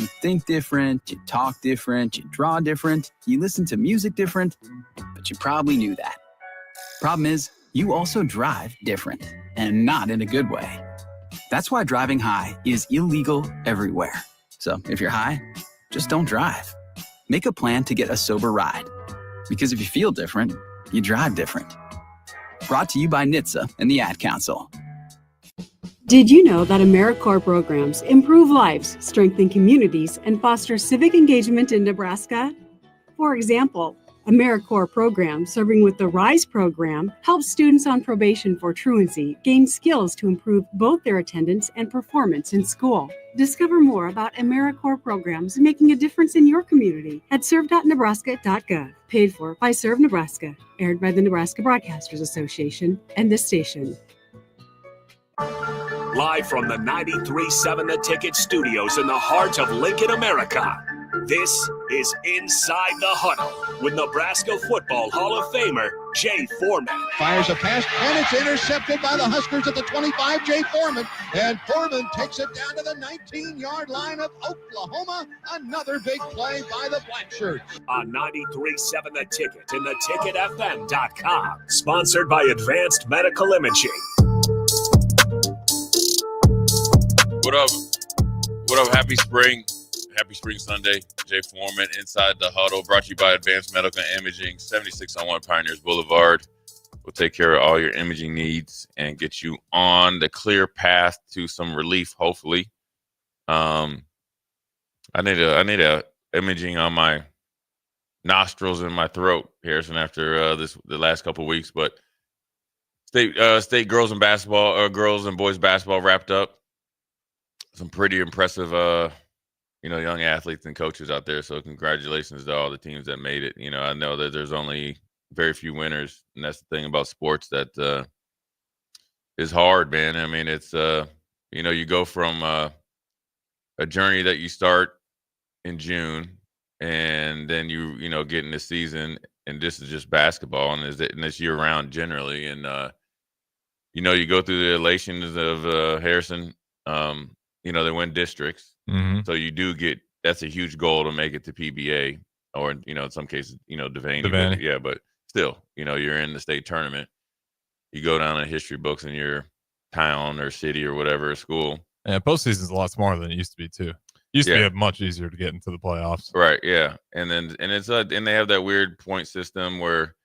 You think different, you talk different, you draw different, you listen to music different, but you probably knew that. Problem is, you also drive different, and not in a good way. That's why driving high is illegal everywhere. So if you're high, just don't drive. Make a plan to get a sober ride. Because if you feel different, you drive different. Brought to you by NHTSA and the Ad Council. Did you know that AmeriCorps programs improve lives, strengthen communities, and foster civic engagement in Nebraska? For example, AmeriCorps program serving with the RISE program helps students on probation for truancy gain skills to improve both their attendance and performance in school. Discover more about AmeriCorps programs making a difference in your community at serve.nebraska.gov. Paid for by Serve Nebraska. Aired by the Nebraska Broadcasters Association and this station. Live from the 93.7 The Ticket studios in the heart of Lincoln, America. This is Inside the Huddle with Nebraska Football Hall of Famer Jay Foreman. Fires a pass, and it's intercepted by the Huskers at the 25, Jay Foreman. And Foreman takes it down to the 19-yard line of Oklahoma. Another big play by the Blackshirts. On 93.7 The Ticket and theticketfm.com. Sponsored by Advanced Medical Imaging. What up? What up? Happy spring. Happy Spring Sunday. Jay Foreman, Inside the Huddle, brought to you by Advanced Medical Imaging, 7601 Pioneers Boulevard. We'll take care of all your imaging needs and get you on the clear path to some relief, hopefully. I need a imaging on my nostrils and my throat, Harrison, after the last couple of weeks. But state girls and boys basketball wrapped up. Some pretty impressive young athletes and coaches out there. So congratulations to all the teams that made it. I know that there's only very few winners, and that's the thing about sports that is hard, man. I mean, it's you go from a journey that you start in June, and then you get in the season, and this is just basketball, and it's year round generally, and you go through the elations of Harrison. They win districts. Mm-hmm. So you do that's a huge goal to make it to PBA or, in some cases, Devaney. Yeah, but still, you're in the state tournament. You go down in history books in your town or city or whatever school. Yeah, postseason's a lot smaller than it used to be too. Used to be much easier to get into the playoffs. Right. Yeah. And they have that weird point system where,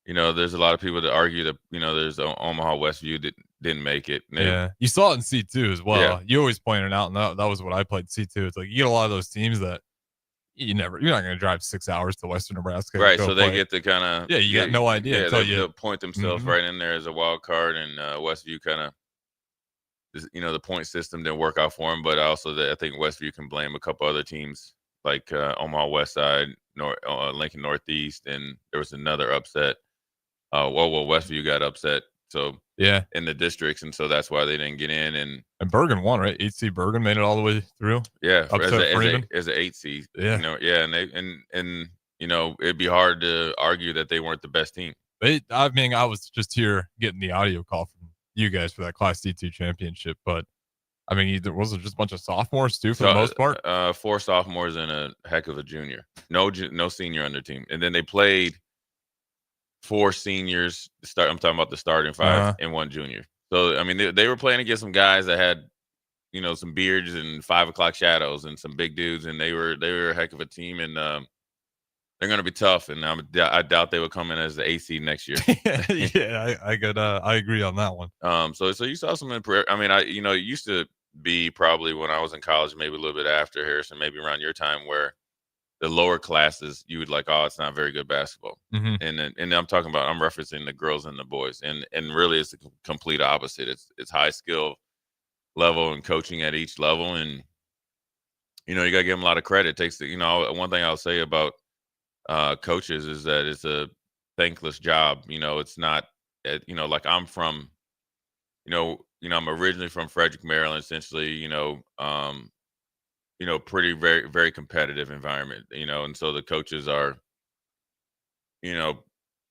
there's a lot of people that argue that, there's Omaha Westview that didn't make it. Yeah. You saw it in C2 as well. Yeah. You always pointed out, and that was what I played C2. It's like you get a lot of those teams that you're not going to drive 6 hours to Western Nebraska. Right. So they get to kind of. Yeah. You got no idea. Yeah. They'll point themselves right in there as a wild card, and Westview kind of, the point system didn't work out for them. But also I think Westview can blame a couple other teams like Omaha West Side, Lincoln Northeast, and there was another upset. Westview got upset. So in the districts, and so that's why they didn't get in. And Bergen won, right? 8C Bergen made it all the way through. Yeah, as an 8C. Yeah, and it'd be hard to argue that they weren't the best team. I was just here getting the audio call from you guys for that Class D2 championship, but was it just a bunch of sophomores too for the most part? 4 sophomores and a heck of a junior. No senior on their team, and then they played 4 seniors. I'm talking about the starting 5 and 1 junior. So they were playing against some guys that had, some beards and 5 o'clock shadows and some big dudes, and they were a heck of a team, and they're going to be tough. And I doubt they would come in as the AC next year. Yeah, I agree on that one. So you saw some. It used to be probably when I was in college, maybe a little bit after Harrison, maybe around your time, where the lower classes, you would it's not very good basketball. Mm-hmm. And I'm referencing the girls and the boys, and really it's the complete opposite. It's high skill level and coaching at each level. And, you got to give them a lot of credit. It takes one thing I'll say about coaches is that it's a thankless job. It's not, I'm from, I'm originally from Frederick, Maryland, essentially, pretty, very, very competitive environment, and so the coaches are,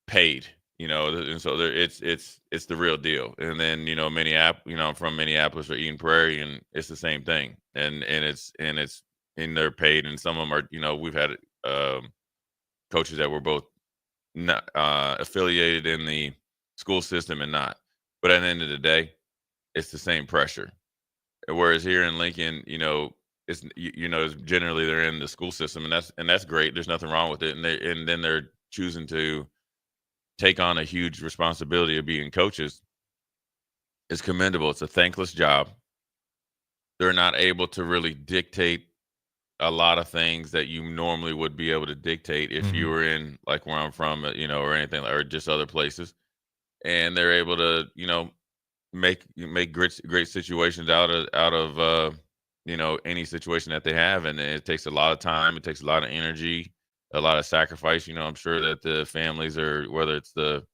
paid, and so it's the real deal. And then, I'm from Minneapolis or Eden Prairie, and it's the same thing. And it's and they're paid, and some of them are, we've had coaches that were both not affiliated in the school system and not. But at the end of the day, it's the same pressure. Whereas here in Lincoln, it's generally they're in the school system, and that's great. There's nothing wrong with it, and then they're choosing to take on a huge responsibility of being coaches. It's commendable. It's a thankless job. They're not able to really dictate a lot of things that you normally would be able to dictate if you were in like where I'm from, or anything, or just other places. And they're able to, make great situations out of any situation that they have, and it takes a lot of time. It takes a lot of energy, a lot of sacrifice. I'm sure that the families, or whether it's the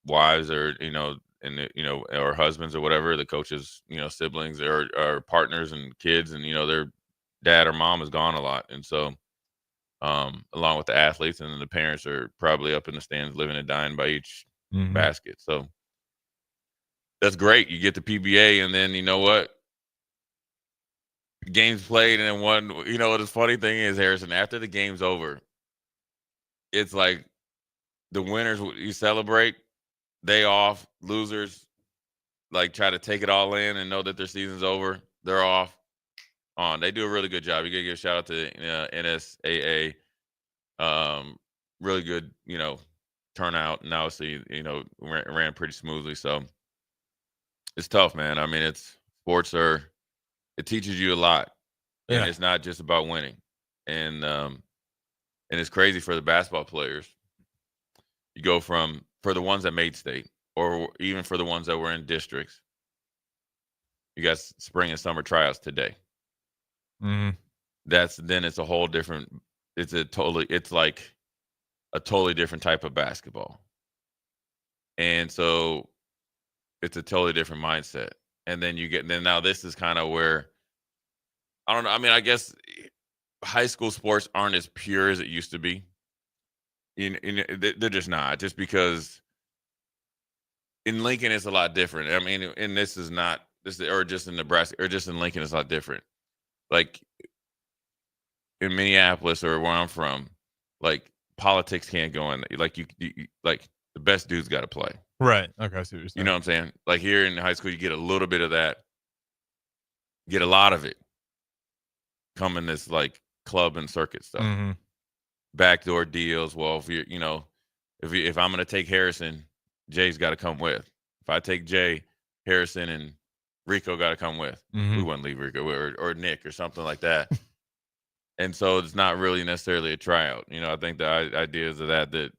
wives, or or husbands or whatever, the coaches, siblings or partners and kids, and their dad or mom is gone a lot, and so along with the athletes, and then the parents are probably up in the stands living and dying by each basket. So that's great. You get the PBA, and then you know what? Games played, and then one. The funny thing is, Harrison, after the game's over, it's like the winners you celebrate, they off, losers like try to take it all in and know that their season's over. They're off. On. They do a really good job. You gotta give a shout out to NSAA. Really good, turnout, and obviously, ran pretty smoothly. So it's tough, man. I mean, it teaches you a lot, and it's not just about winning. And it's crazy for the basketball players. You go for the ones that made state, or even for the ones that were in districts. You got spring and summer tryouts today. It's a whole different. It's like a totally different type of basketball, and so it's a totally different mindset. And then now this is kind of where, I don't know. I mean, I guess high school sports aren't as pure as it used to be. They're just not. Just because in Lincoln it's a lot different. I mean, and this is not this, or just in Nebraska, or just in Lincoln it's a lot different. Like in Minneapolis, or where I'm from, like politics can't go in. Like you like the best dude's got to play. Right. Okay. I see what you're saying. You know what I'm saying? Like here in high school, you get a little bit of that. Get a lot of it. Come in this like club and circuit stuff. Backdoor deals. Well, if I'm gonna take Harrison, Jay's got to come with. If I take Jay, Harrison and Rico got to come with. We wouldn't leave Rico or Nick or something like that. And so it's not really necessarily a tryout. I think the idea is that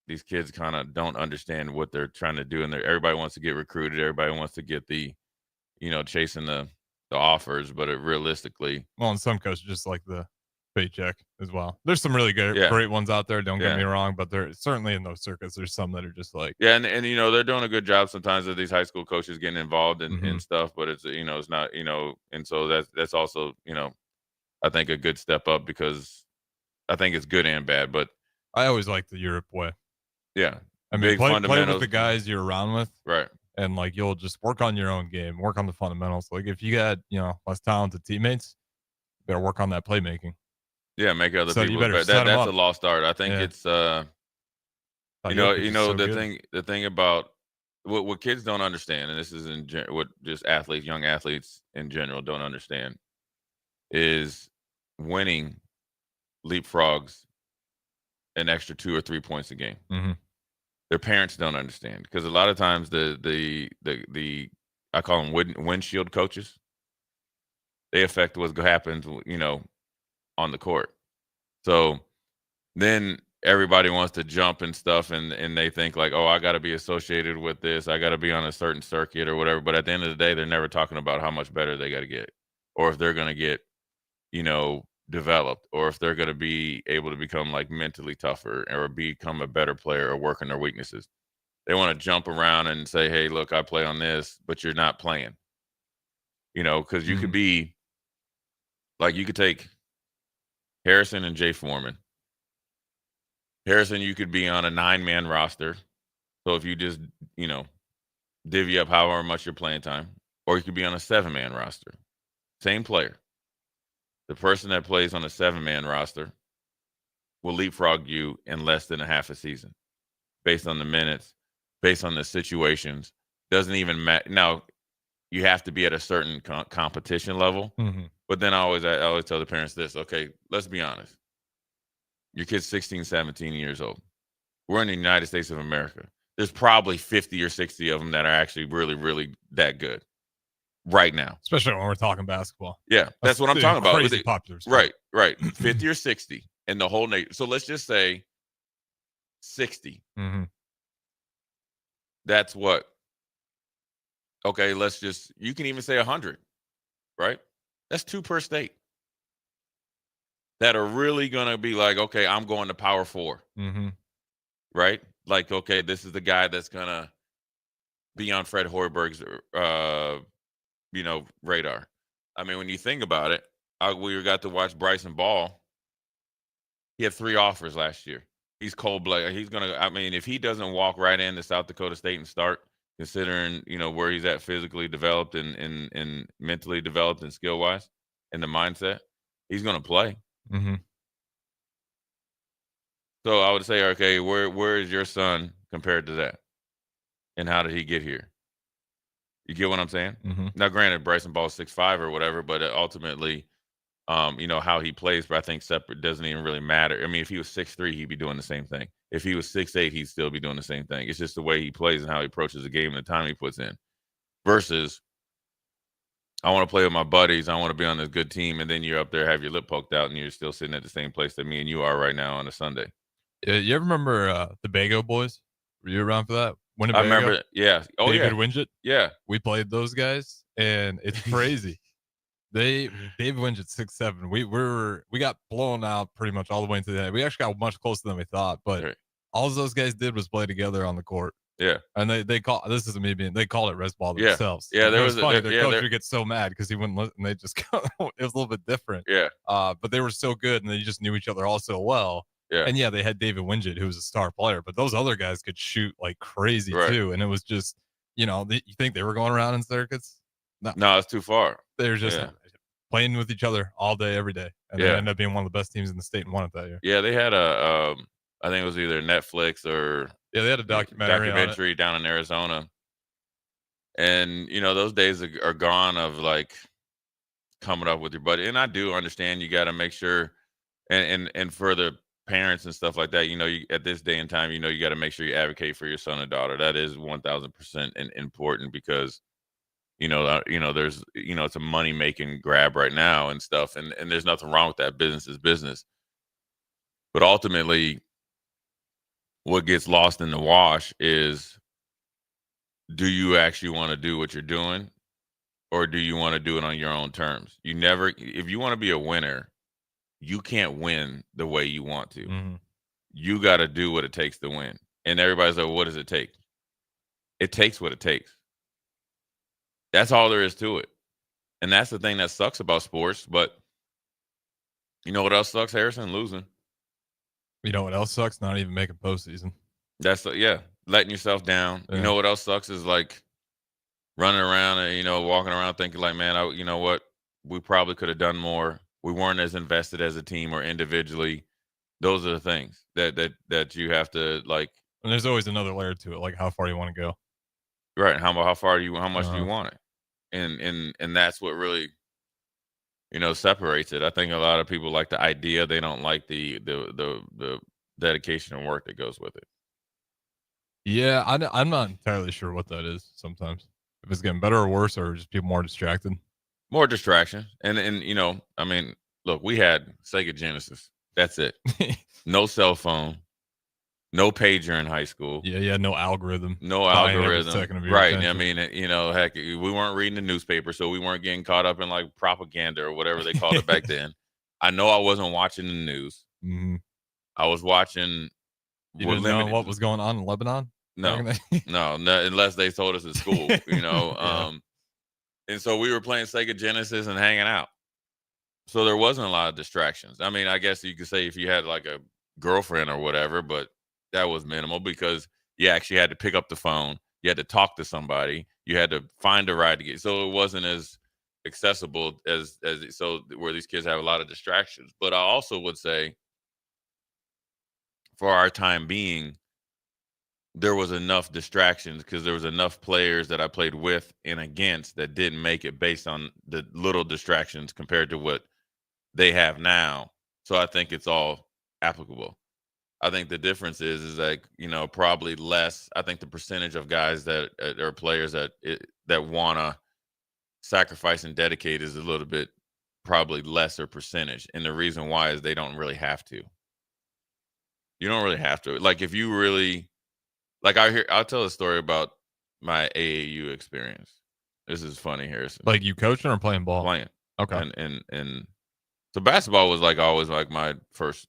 these kids kind of don't understand what they're trying to do, and everybody wants to get recruited. Everybody wants to get the, chasing the offers, but realistically, well, and some coaches just like the paycheck as well. There's some really great ones out there. Don't get me wrong, but there certainly in those circuits, there's some that are just like, and they're doing a good job sometimes of these high school coaches getting involved in stuff, but it's it's not and so that's also I think a good step up, because I think it's good and bad, but I always like the Europe way. Yeah. I mean, play with the guys you're around with. Right. And like, you'll just work on your own game, work on the fundamentals. Like if you got, less talented teammates, you better work on that playmaking. Yeah. Make other people better. That's a lost art. I think it's, the thing about what kids don't understand, and this is what just young athletes in general don't understand, is winning leapfrogs an extra 2 or 3 points a game. Their parents don't understand, because a lot of times the I call them windshield coaches, they affect what happens on the court. So then everybody wants to jump and stuff, and they think like, oh, I got to be associated with this, I got to be on a certain circuit or whatever. But at the end of the day, they're never talking about how much better they got to get, or if they're going to get developed, or if they're going to be able to become like mentally tougher or become a better player or work on their weaknesses. They want to jump around and say, hey, look, I play on this, but you're not playing, because you could be like, you could take Harrison and Jay Foreman. Harrison, you could be on a 9-man roster. So if you just, divvy up however much your playing time, or you could be on a 7-man roster, same player. the person that plays on a 7-man roster will leapfrog you in less than a half a season based on the minutes, based on the situations. Doesn't even matter. Now, you have to be at a certain competition level. Mm-hmm. But then I always tell the parents this, okay, let's be honest. Your kid's 16, 17 years old. We're in the United States of America. There's probably 50 or 60 of them that are actually really, really that good right now. Especially when we're talking basketball. Yeah, that's what I'm talking about. Crazy popular sport. Right. 50 or 60 in the whole nation. So let's just say 60. Mm-hmm. That's what? Okay, you can even say 100, right? That's 2 per state that are really going to be like, okay, I'm going to Power 4, mm-hmm. right? Like, okay, this is the guy that's going to be on Fred Hoiberg's, radar. I mean, when you think about it, we got to watch Bryson Ball. He had 3 offers last year. He's cold-blooded. He's going to, I mean, if he doesn't walk right into South Dakota State and start, considering, where he's at physically developed and mentally developed and skill-wise and the mindset, he's going to play. Mm-hmm. So I would say, okay, where is your son compared to that? And how did he get here? You get what I'm saying? Mm-hmm. Now, granted, Bryson Ball's 6'5" or whatever, but ultimately, how he plays, but I think separate doesn't even really matter. I mean, if he was 6'3", he'd be doing the same thing. If he was 6'8", he'd still be doing the same thing. It's just the way he plays and how he approaches the game and the time he puts in. Versus, I want to play with my buddies. I want to be on this good team. And then you're up there, have your lip poked out, and you're still sitting at the same place that me and you are right now on a Sunday. You ever remember the Bago boys? Were you around for that? Winnebago? I remember, yeah. Oh, David yeah. Wingett? Yeah. We played those guys, and it's crazy. David Wingett 6'7". We got blown out pretty much all the way into the end. We actually got much closer than we thought, but right. all those guys did was play together on the court. Yeah. And they call this isn't me being they call it res ball themselves. Yeah, there was funny. The coach would get so mad because he wouldn't listen. They just it was a little bit different. Yeah. But they were so good and they just knew each other all so well. Yeah. And yeah, they had David Wingett, who was a star player, but those other guys could shoot like crazy too. And it was just, you think they were going around in circuits? No, it's too far. They were just playing with each other all day, every day. And they ended up being one of the best teams in the state and won it that year. Yeah, they had I think it was either Netflix or they had a documentary down in Arizona. And, those days are gone of like coming up with your buddy. And I do understand you got to make sure and for the parents and stuff like that, you at this day and time, you got to make sure you advocate for your son or daughter. That is 1000% important because, there's, it's a money making grab right now and stuff. And there's nothing wrong with that. Business is business. But ultimately, what gets lost in the wash is, do you actually want to do what you're doing, or do you want to do it on your own terms? If you want to be a winner, you can't win the way you want to. Mm-hmm. You got to do what it takes to win. And everybody's like, what does it take? It takes what it takes. That's all there is to it. And that's the thing that sucks about sports. But you know what else sucks, Harrison? Losing. You know what else sucks? Not even making postseason. That's letting yourself down. Yeah. You know what else sucks is like running around and walking around thinking like, man, you know what? We probably could have done more. We weren't as invested as a team or individually. Those are the things that you have to like. And there's always another layer to it, like how far you want to go. Right. How much do you want it? And that's what really, separates it. I think a lot of people like the idea. They don't like the dedication and work that goes with it. Yeah, I'm not entirely sure what that is sometimes. If it's getting better or worse, or just people more distracted. More distraction. And I mean, look, we had Sega Genesis. That's it. No cell phone. No pager in high school. Yeah, no algorithm. No algorithm. Right. I mean, heck, we weren't reading the newspaper, so we weren't getting caught up in like propaganda or whatever they called it back then. I know I wasn't watching the news. Mm-hmm. I was watching. You didn't know what was going on in Lebanon? No, unless they told us at school, Yeah. And so we were playing Sega Genesis and hanging out. So there wasn't a lot of distractions. I mean, I guess you could say if you had like a girlfriend or whatever, but that was minimal because you actually had to pick up the phone. You had to talk to somebody. You had to find a ride to get. So it wasn't as accessible as so where these kids have a lot of distractions. But I also would say, for our time being, there was enough distractions because there was enough players that I played with and against that didn't make it based on the little distractions compared to what they have now. So I think it's all applicable. I think the difference is like, probably less. I think the percentage of guys that are players that want to sacrifice and dedicate is a little bit probably lesser percentage. And the reason why is they don't really have to. You don't really have to. Like if you really, like I'll tell a story about my AAU experience. This is funny, Harrison. Like you coaching or playing ball? Playing. Okay. And so basketball was like always like my first.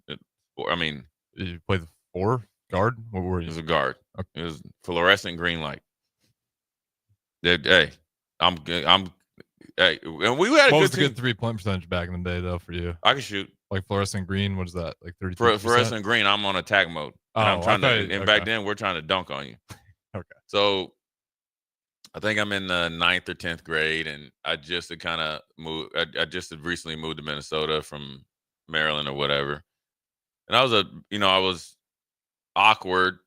I mean, did you play the 4 guard? What were you? It was a guard. Okay. It was fluorescent green light. Hey, I'm hey, and we had a what good was the team. good 3-point percentage back in the day though for you? I can shoot. Like fluorescent green, what is that? Like 32%? Fluorescent green, I'm on attack mode. And I'm trying to back then we're trying to dunk on you. Okay. So I think I'm in the 9th or 10th grade, and I just had kind of moved. I just had recently moved to Minnesota from Maryland or whatever. And I was awkward,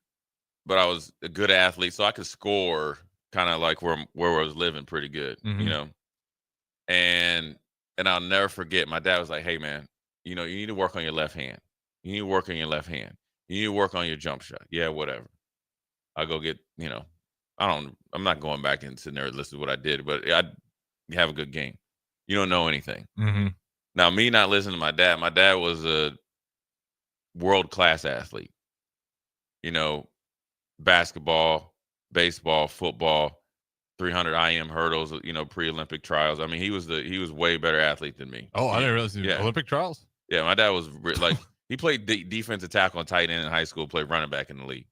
but I was a good athlete, so I could score kind of like where I was living pretty good, And I'll never forget, my dad was like, "Hey man, you need to work on your left hand. You need to work on your left hand. You need to work on your jump shot." Yeah, whatever. I'll go get, I'm not going back and sitting there and listening to what I did, but I have a good game. You don't know anything. Mm-hmm. Now, me not listening to my dad was a world-class athlete. Basketball, baseball, football, 300 IM hurdles, pre-Olympic trials. I mean, he was way better athlete than me. Oh, I didn't realize he was Olympic trials? Yeah, my dad was like, he played defensive tackle and tight end in high school, played running back in the league.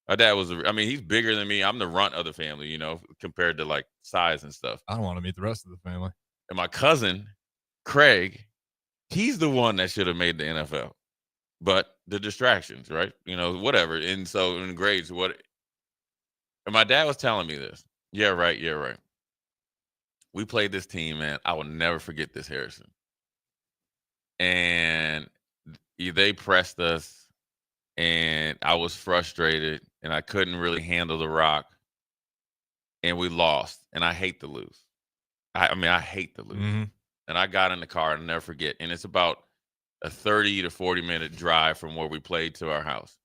My dad was, he's bigger than me. I'm the runt of the family, compared to like size and stuff. I don't want to meet the rest of the family. And my cousin, Craig, he's the one that should have made the NFL. But the distractions, right? Whatever. And so in grades, and my dad was telling me this. Yeah, right. We played this team, man. I will never forget this, Harrison. And they pressed us, and I was frustrated, and I couldn't really handle the rock, and we lost. And I hate to lose. I hate to lose. Mm-hmm. And I got in the car, and I'll never forget. And it's about a 30 to 40-minute drive from where we played to our house.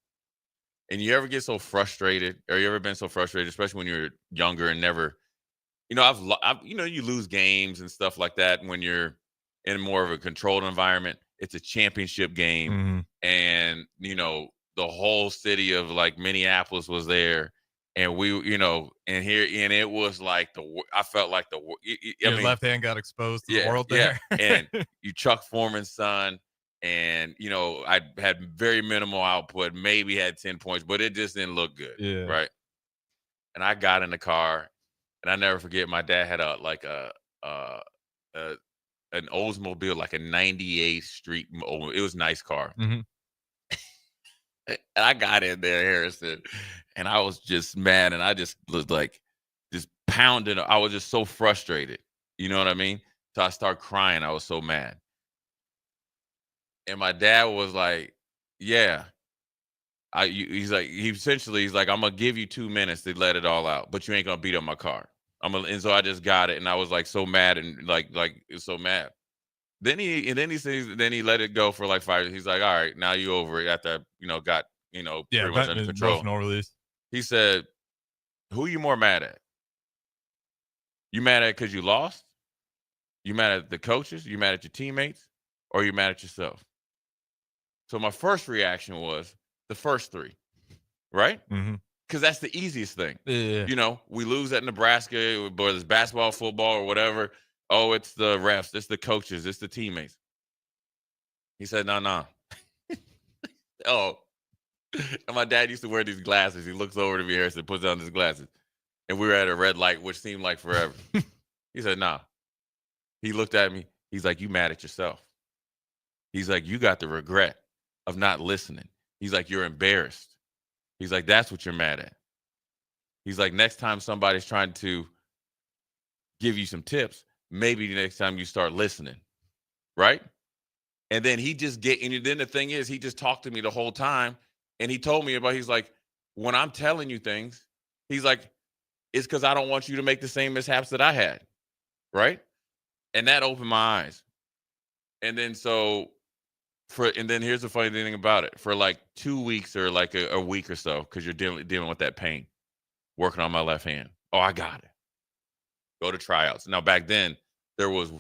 And you ever get so frustrated, or you ever been so frustrated, especially when you're younger and never, you lose games and stuff like that when you're in more of a controlled environment. It's a championship game. Mm-hmm. And, the whole city of like Minneapolis was there. And we, and it was like I felt like your left hand got exposed to the world there. And you Chuck Foreman's son. And, I had very minimal output, maybe had 10 points, but it just didn't look good. Yeah. Right. And I got in the car, and I never forget, my dad had an Oldsmobile, like a 98 Street. It was a nice car. Mm-hmm. And I got in there, Harrison, and I was just mad. And I just was like, just pounding. I was just so frustrated. You know what I mean? So I started crying. I was so mad. And my dad was like, yeah. He's like, I'm going to give you 2 minutes to let it all out, but you ain't going to beat up my car. And so I just got it. And I was like so mad and like so mad. Then he let it go for like 5 years. He's like, all right, now you over it after, got, pretty much under control. Emotional release. He said, who are you more mad at? You mad at because you lost? You mad at the coaches? You mad at your teammates? Or you mad at yourself? So my first reaction was the first 3, right? Mm-hmm. Because that's the easiest thing. Yeah. We lose at Nebraska, whether it's basketball, football, or whatever. Oh, it's the refs, it's the coaches, it's the teammates. He said, no. Oh. And my dad used to wear these glasses. He looks over to me, Harrison, puts on his glasses. And we were at a red light, which seemed like forever. He said, nah. He looked at me. He's like, you mad at yourself. He's like, you got the regret of not listening. He's like, you're embarrassed. He's like, that's what you're mad at. He's like, next time somebody's trying to give you some tips, maybe the next time you start listening, right? And then and then the thing is, he just talked to me the whole time, and he told me he's like, when I'm telling you things, he's like, it's because I don't want you to make the same mishaps that I had, right? And that opened my eyes. And then and then here's the funny thing about it. For like 2 weeks or like a week or so, because you're dealing with that pain, working on my left hand. Oh, I got it. Go to tryouts. Now, back then, there was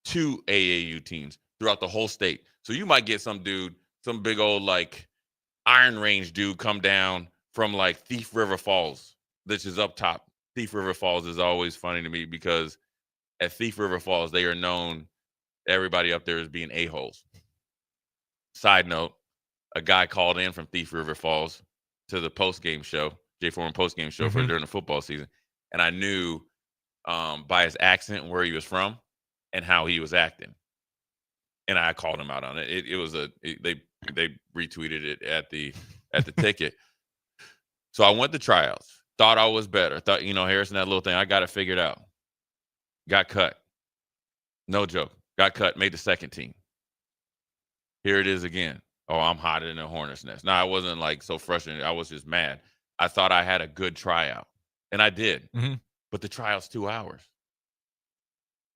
2 AAU teams throughout the whole state. So you might get some dude, some big old like Iron Range dude come down from like Thief River Falls, which is up top. Thief River Falls is always funny to me because at Thief River Falls, they are known, everybody up there as being a-holes. Side note, a guy called in from Thief River Falls to the post-game show, Jay Foreman post-game show for during the football season. And I knew by his accent where he was from and how he was acting. And I called him out on it. They retweeted it at the ticket. So I went to tryouts. Thought I was better. Thought, Harrison, that little thing, I got it figured out. Got cut. No joke. Got cut. Made the second team. Here it is again. Oh, I'm hotter than a hornet's nest. No, I wasn't like so frustrated. I was just mad. I thought I had a good tryout. And I did. But the tryout's 2 hours.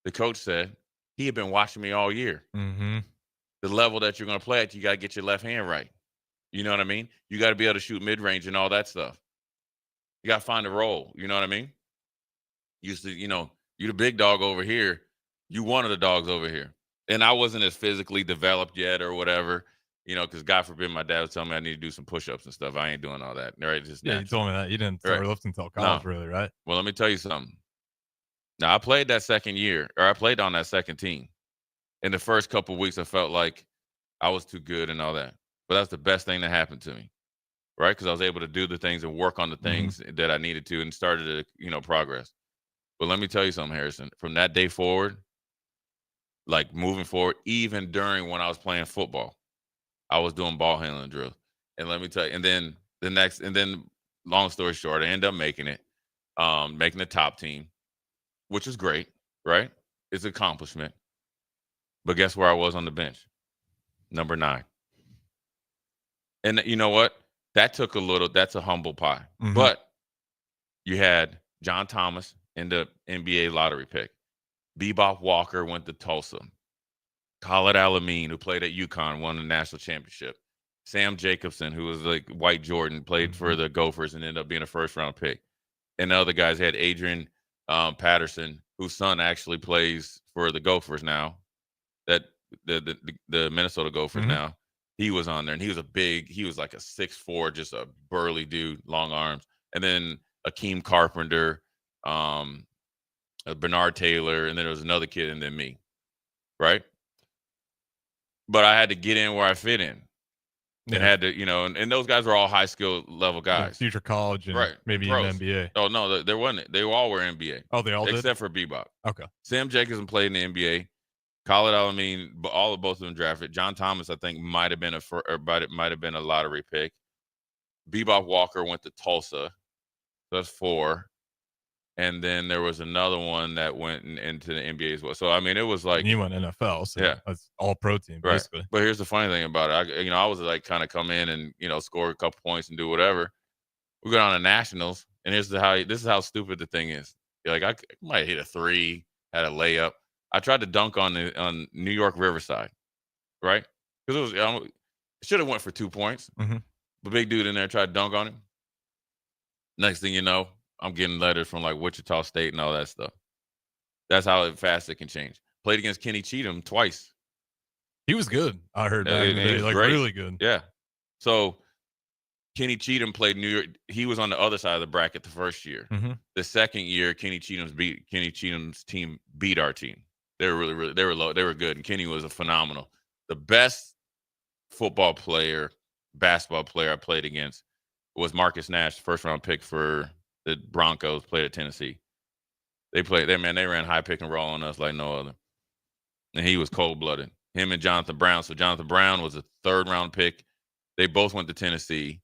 The coach said he had been watching me all year. The level that you're going to play at, you got to get your left hand right. You know what I mean? You got to be able to shoot mid-range and all that stuff. You got to find a role. You know what I mean? You the big dog over here. You one of the dogs over here. And I wasn't as physically developed yet or whatever, because God forbid my dad would tell me I need to do some push-ups and stuff. I ain't doing all that. Right? Just you told me that. You didn't start lifting until college, really, right? Well, let me tell you something. Now, I played that second year, or I played on that second team. In the first couple of weeks, I felt like I was too good and all that. But that's the best thing that happened to me, right? Because I was able to do the things and work on the things that I needed to and started to, progress. But let me tell you something, Harrison. From that day forward, like moving forward, even during when I was playing football, I was doing ball handling drills. And let me tell you, and then long story short, I ended up making it, making the top team, which is great, right? It's an accomplishment. But guess where I was on the bench? Number 9. And you know what? That's a humble pie. But you had John Thomas in the NBA lottery pick. Bebop Walker went to Tulsa. Khalid Alameen, who played at UConn, won the national championship. Sam Jacobson, who was like White Jordan, played for the Gophers and ended up being a first-round pick. And the other guys had Adrian Patterson, whose son actually plays for the Gophers now. That the Minnesota Gophers now. He was on there, and he was like a 6'4", just a burly dude, long arms. And then Akeem Carpenter, Bernard Taylor, and then there was another kid, and then me, right? But I had to get in where I fit in. And had to, and those guys were all high skill level guys. Future college and maybe even NBA. Oh, no, there wasn't. They all were NBA. Oh, they all did? Except for Bebop. Okay. Sam Jacobson played in the NBA. Khalid Alameen, both of them drafted. John Thomas, I think, might have been a lottery pick. Bebop Walker went to Tulsa. That's 4. And then there was another one that went into the NBA as well. So, I mean, it was like... And you went NFL, so that's all pro team, basically. Right. But here's the funny thing about it. I was like kind of come in and, score a couple points and do whatever. We go on to nationals, and this is how stupid the thing is. Like, I might hit a 3, had a layup. I tried to dunk on New York Riverside, right? Because it should have went for 2 points. The big dude in there tried to dunk on him. Next thing you know, I'm getting letters from like Wichita State and all that stuff. That's how fast it can change. Played against Kenny Cheatham twice. He was good. I heard that. He was like great. Really good. Yeah. So Kenny Cheatham played New York. He was on the other side of the bracket the first year. The second year, Kenny Cheatham's team beat our team. They were really they were low. They were good, and Kenny was a phenomenal. The best basketball player I played against was Marcus Nash, first round pick for the Broncos, played at Tennessee. They ran high pick and roll on us like no other. And he was cold-blooded. Him and Jonathan Brown. So Jonathan Brown was a 3rd round pick. They both went to Tennessee.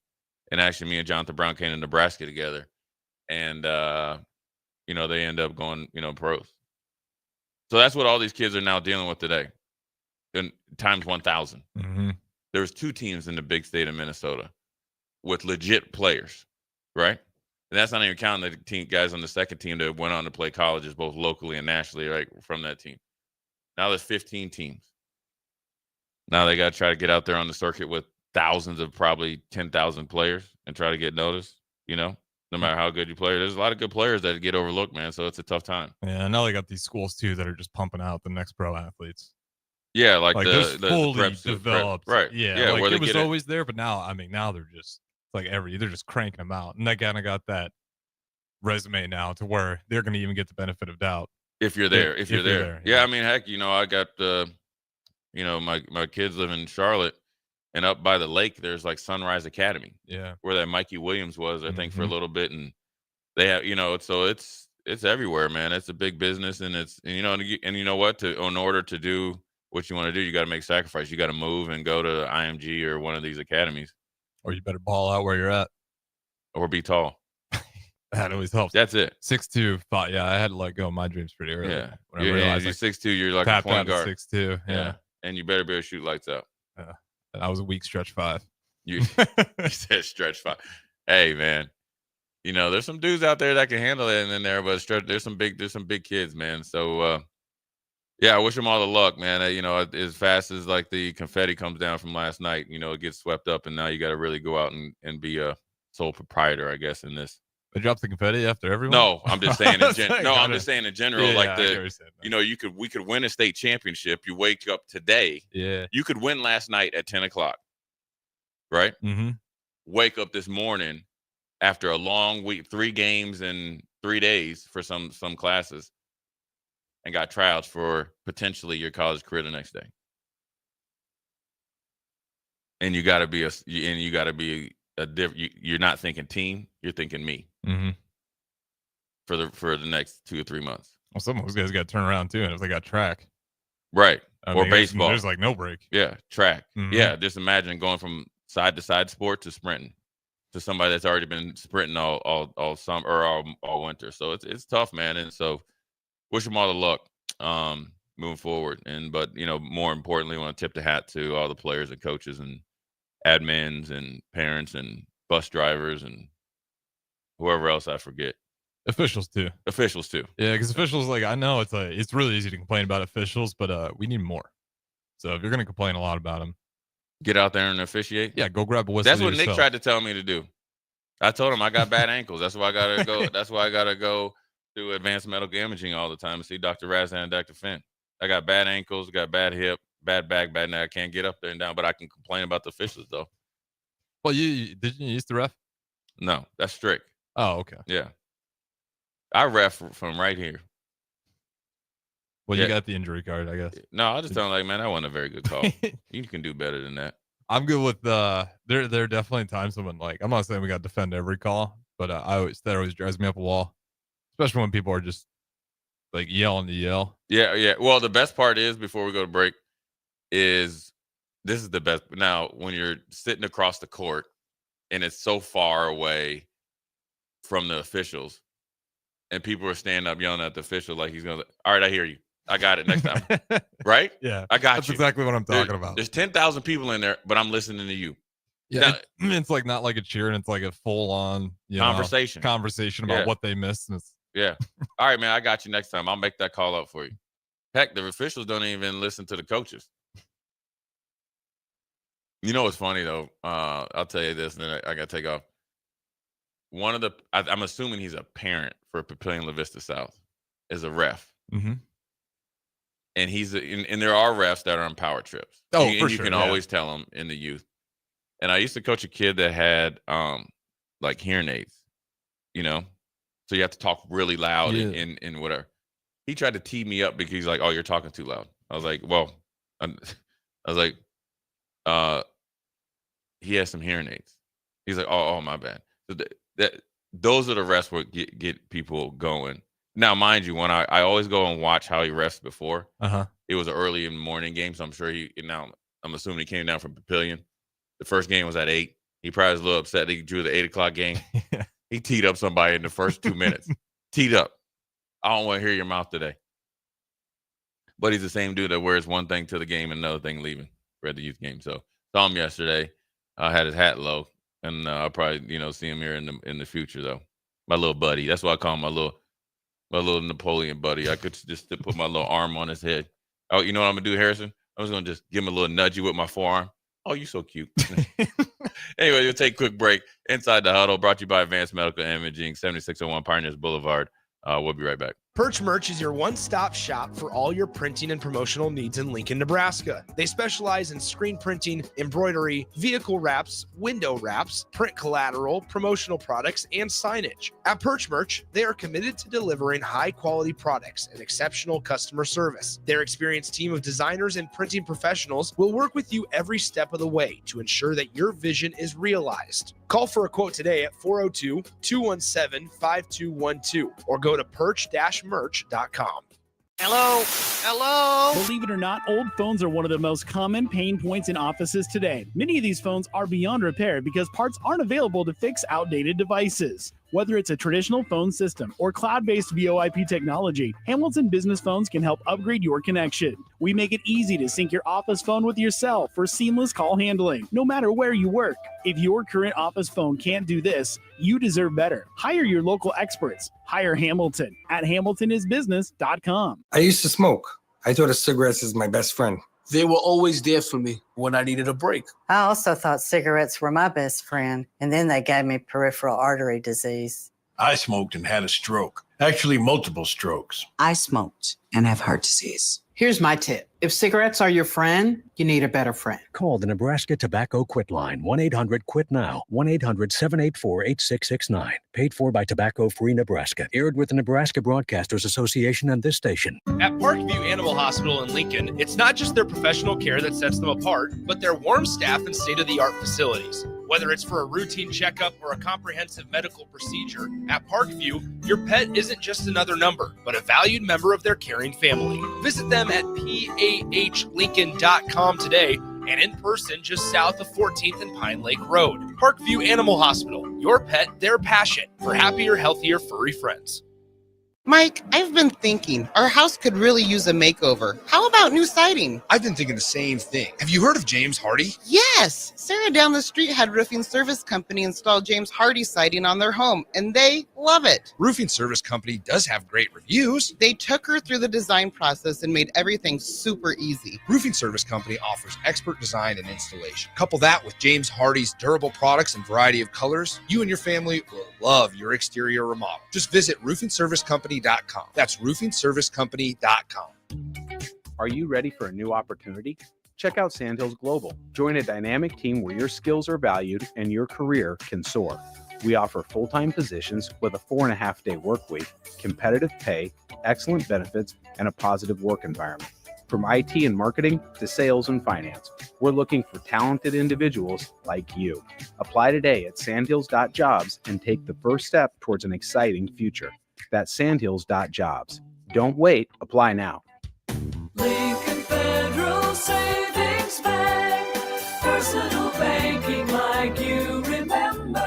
And actually me and Jonathan Brown came to Nebraska together. And they end up going, pros. So that's what all these kids are now dealing with today. And times 1,000. Mm-hmm. There's 2 teams in the big state of Minnesota with legit players, right? And that's not even counting the guys on the second team that went on to play colleges both locally and nationally, right, from that team. Now there's 15 teams. Now they got to try to get out there on the circuit with thousands of probably 10,000 players and try to get noticed, no matter how good you play. There's a lot of good players that get overlooked, man, so it's a tough time. Yeah, now they got these schools, too, that are just pumping out the next pro athletes. Yeah, like the fully preps, developed. right. Yeah, like it was always there, but now, now they're just they're just cranking them out. And they kind of got that resume now to where they're going to even get the benefit of doubt. If you're there, if you're there. Yeah, yeah. I mean, heck, I got, my kids live in Charlotte, and up by the lake, there's like Sunrise Academy. Yeah. Where that Mikey Williams was, I think, for a little bit. And they have, so it's everywhere, man. It's a big business, and and you know what? In order to do what you want to do, you got to make sacrifice. You got to move and go to IMG or one of these academies. Or you better ball out where you're at. Or be tall. That always helps. That's it. 6'2", thought, I had to let go of my dreams pretty early. Yeah. When I realized you're 6'2", you're like a point guard. 6'2", yeah. And you better be able to shoot lights out. Yeah. I was a weak stretch 5. You said stretch 5. Hey, man. There's some dudes out there that can handle it in there, but there's some big kids, man. So, I wish them all the luck, man. As fast as like the confetti comes down from last night, it gets swept up, and now you got to really go out and be a sole proprietor, I guess, in this. They dropped the confetti after everyone? No, I'm just saying I'm just saying in general, we could win a state championship. You wake up today. Yeah. You could win last night at 10 o'clock. Right? Mm-hmm. Wake up this morning after a long week, 3 games in 3 days for some classes, and got tryouts for potentially your college career the next day. And you got to be you're not thinking team, you're thinking me. Mm-hmm. For the next 2 or 3 months. Well, some of those guys got to turn around too, and if they got track, right, or baseball, there's like no break. Yeah, track. Mm-hmm. Yeah, just imagine going from side to side sport to sprinting to somebody that's already been sprinting all summer or all winter. So it's tough, man. And so wish them all the luck moving forward. But more importantly, I want to tip the hat to all the players and coaches and admins and parents and bus drivers and whoever else I forget. Officials too. Yeah, because officials, I know it's really easy to complain about officials, but we need more. So if you're going to complain a lot about them, get out there and officiate. Yeah, go grab a whistle. That's what Nick tried to tell me to do. I told him I got bad ankles. That's why I gotta go. That's why I gotta go to advanced medical imaging all the time and see Dr. Razan and Dr. Finn. I got bad ankles, got bad hip, bad back, bad neck. I can't get up there and down, but I can complain about the officials though. Well, did you used to ref? No, that's strict. Oh, okay. Yeah. I ref from right here. Well, you got the injury card, I guess. No, I just tell them man, that wasn't a very good call. You can do better than that. I'm good with there are definitely times when I'm not saying we got to defend every call, but that always drives me up a wall, especially when people are just yelling to yell. Yeah. Well, the best part is before we go to break is this is the best. Now, when you're sitting across the court and it's so far away from the officials and people are standing up yelling at the official like he's going to, all right, I hear you. I got it next time. Right? Yeah. I got That's you. exactly what I'm talking about. There's 10,000 people in there, but I'm listening to you. Yeah. It's not like a cheer, and it's like a full on conversation about what they missed. And yeah. All right, man. I got you next time. I'll make that call up for you. Heck, the officials don't even listen to the coaches. You know what's funny though? I'll tell you this, and then I got to take off. I'm assuming he's a parent for Papillion La Vista South, is a ref. Mm-hmm. And and there are refs that are on power trips. Oh, and for you sure, can always tell them in the youth. And I used to coach a kid that had hearing aids, so you have to talk really loud and whatever. He tried to tee me up because he's like, "Oh, you're talking too loud." I was like, "Well," he has some hearing aids. He's like, "Oh, my bad." So those are the refs where get people going. Now, mind you, when I always go and watch how he refs before, it was an early in the morning game, so I'm sure I'm assuming he came down from Papillion. The first game was at 8. He probably was a little upset that he drew the 8 o'clock game. Yeah. He teed up somebody in the first 2 minutes. Teed up. I don't want to hear your mouth today. Buddy's the same dude that wears one thing to the game and another thing leaving for the youth game. So saw him yesterday. I had his hat low, and I'll probably see him here in the future though. My little buddy. That's why I call him my little Napoleon buddy. I could just put my little arm on his head. Oh, you know what I'm gonna do, Harrison? I'm just gonna just give him a little nudgy with my forearm. Oh, you so cute. Anyway, we'll take a quick break. Inside the Huddle, brought to you by Advanced Medical Imaging, 7601 Pioneers Boulevard. We'll be right back. Perch Merch is your one-stop shop for all your printing and promotional needs in Lincoln, Nebraska. They specialize in screen printing, embroidery, vehicle wraps, window wraps, print collateral, promotional products, and signage. At Perch Merch, they are committed to delivering high-quality products and exceptional customer service. Their experienced team of designers and printing professionals will work with you every step of the way to ensure that your vision is realized. Call for a quote today at 402-217-5212 or go to perch-merch.com. Hello? Believe it or not, old phones are one of the most common pain points in offices today. Many of these phones are beyond repair because parts aren't available to fix outdated devices. Whether it's a traditional phone system or cloud-based VoIP technology, Hamilton Business Phones can help upgrade your connection. We make it easy to sync your office phone with your cell for seamless call handling, no matter where you work. If your current office phone can't do this, you deserve better. Hire your local experts. Hire Hamilton at hamiltonisbusiness.com. I used to smoke. I thought of cigarettes as my best friend. They were always there for me when I needed a break. I also thought cigarettes were my best friend, and then they gave me peripheral artery disease. I smoked and had a stroke. Actually, multiple strokes. I smoked and have heart disease. Here's my tip. If cigarettes are your friend, you need a better friend. Call the Nebraska Tobacco Quit Line, 1-800-QUIT-NOW, 1-800-784-8669. Paid for by Tobacco Free Nebraska. Aired with the Nebraska Broadcasters Association and this station. At Parkview Animal Hospital in Lincoln, it's not just their professional care that sets them apart, but their warm staff and state-of-the-art facilities. Whether it's for a routine checkup or a comprehensive medical procedure, at Parkview, your pet isn't just another number, but a valued member of their caring family. Visit them at PAHLincoln.com today and in person just south of 14th and Pine Lake Road. Parkview Animal Hospital, your pet, their passion for happier, healthier, furry friends. Mike, I've been thinking our house could really use a makeover. How about new siding? I've been thinking the same thing. Have you heard of James Hardy? Yes. Sarah down the street had Roofing Service Company install James Hardy siding on their home, and they love it. Roofing Service Company does have great reviews. They took her through the design process and made everything super easy. Roofing Service Company offers expert design and installation. Couple that with James Hardy's durable products and variety of colors, you and your family will love your exterior remodel. Just visit roofingservicecompany.com. That's roofingservicecompany.com. Are you ready for a new opportunity? Check out Sandhills Global. Join a dynamic team where your skills are valued and your career can soar. We offer full-time positions with a 4.5-day work week, competitive pay, excellent benefits, and a positive work environment. From IT and marketing to sales and finance, we're looking for talented individuals like you. Apply today at sandhills.jobs and take the first step towards an exciting future. That's sandhills.jobs. Don't wait. Apply now. Lincoln Federal Savings Bank. Personal banking like you remember.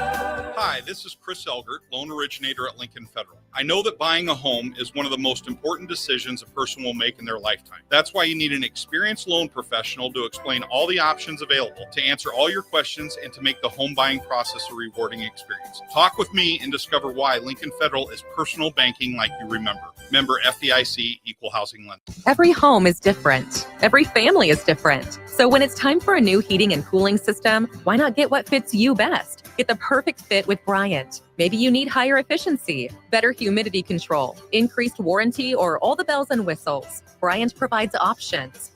Hi, this is Chris Elgert, loan originator at Lincoln Federal. I know that buying a home is one of the most important decisions a person will make in their lifetime. That's why you need an experienced loan professional to explain all the options available, to answer all your questions, and to make the home buying process a rewarding experience. Talk with me and discover why Lincoln Federal is personal banking like you remember. Member FDIC, Equal Housing Lender. Every home is different. Every family is different. So when it's time for a new heating and cooling system, why not get what fits you best? Get the perfect fit with Bryant. Maybe you need higher efficiency, better humidity control, increased warranty, or all the bells and whistles. Bryant provides options